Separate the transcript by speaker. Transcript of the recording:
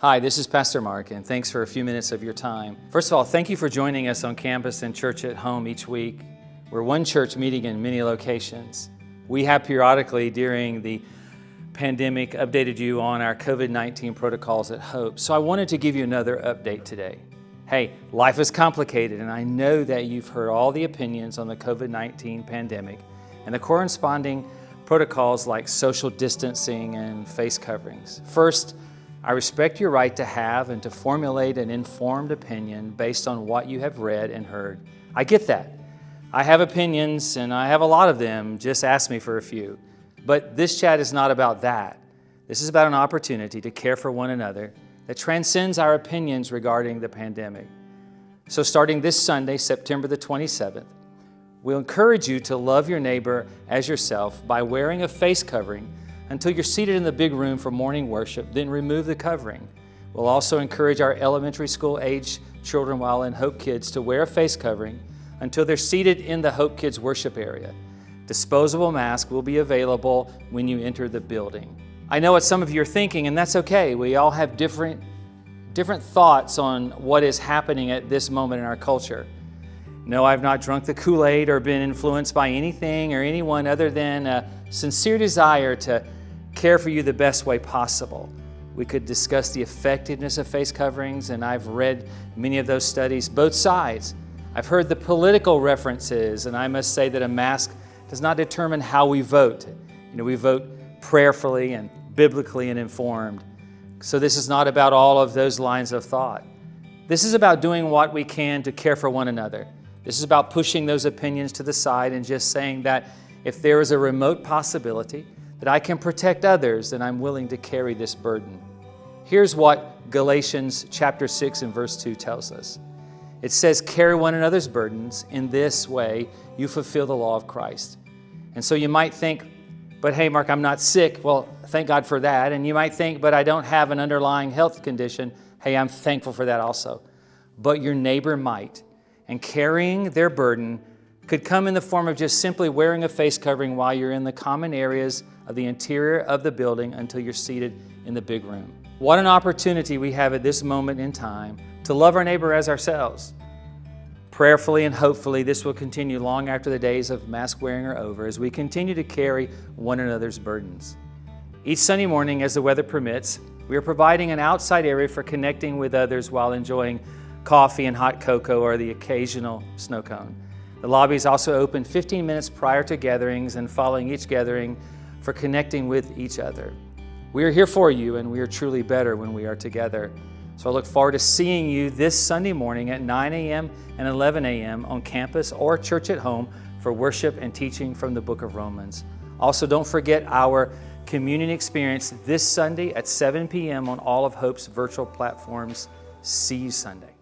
Speaker 1: Hi, this is Pastor Mark, and thanks for a few minutes of your time. First of all, thank you for joining us on campus and church at home each week. We're one church meeting in many locations. We have periodically during the pandemic updated you on our COVID-19 protocols at Hope. So I wanted to give you another update today. Hey, life is complicated, and I know that you've heard all the opinions on the COVID-19 pandemic and the corresponding protocols like social distancing and face coverings. First, I respect your right to have and to formulate an informed opinion based on what you have read and heard. I get that. I have opinions, and I have a lot of them. Just ask me for a few. But this chat is not about that. This is about an opportunity to care for one another that transcends our opinions regarding the pandemic. So starting this Sunday, September the 27th, we'll encourage you to love your neighbor as yourself by wearing a face covering until you're seated in the big room for morning worship, then remove the covering. We'll also encourage our elementary school age children while in Hope Kids to wear a face covering until they're seated in the Hope Kids worship area. Disposable masks will be available when you enter the building. I know what some of you are thinking, and that's okay. We all have different thoughts on what is happening at this moment in our culture. No, I've not drunk the Kool-Aid or been influenced by anything or anyone other than a sincere desire to care for you the best way possible. We could discuss the effectiveness of face coverings, and I've read many of those studies, both sides. I've heard the political references, and I must say that a mask does not determine how we vote. We vote prayerfully and biblically and informed. So this is not about all of those lines of thought. This is about doing what we can to care for one another. This is about pushing those opinions to the side and just saying that if there is a remote possibility that I can protect others, then I'm willing to carry this burden. Here's what Galatians chapter 6 and verse 2 tells us. It says, carry one another's burdens. In this way, you fulfill the law of Christ. And so you might think, but hey, Mark, I'm not sick. Well, thank God for that. And you might think, but I don't have an underlying health condition. Hey, I'm thankful for that also. But your neighbor might. And carrying their burden could come in the form of just simply wearing a face covering while you're in the common areas of the interior of the building until you're seated in the big room. What an opportunity we have at this moment in time to love our neighbor as ourselves. Prayerfully and hopefully this will continue long after the days of mask wearing are over as we continue to carry one another's burdens. Each Sunday morning, as the weather permits, we are providing an outside area for connecting with others while enjoying coffee and hot cocoa or the occasional snow cone. The lobby is also open 15 minutes prior to gatherings and following each gathering for connecting with each other. We are here for you, and we are truly better when we are together. So I look forward to seeing you this Sunday morning at 9 a.m. and 11 a.m. on campus or church at home for worship and teaching from the book of Romans. Also, don't forget our communion experience this Sunday at 7 p.m. on all of Hope's virtual platforms. See you Sunday.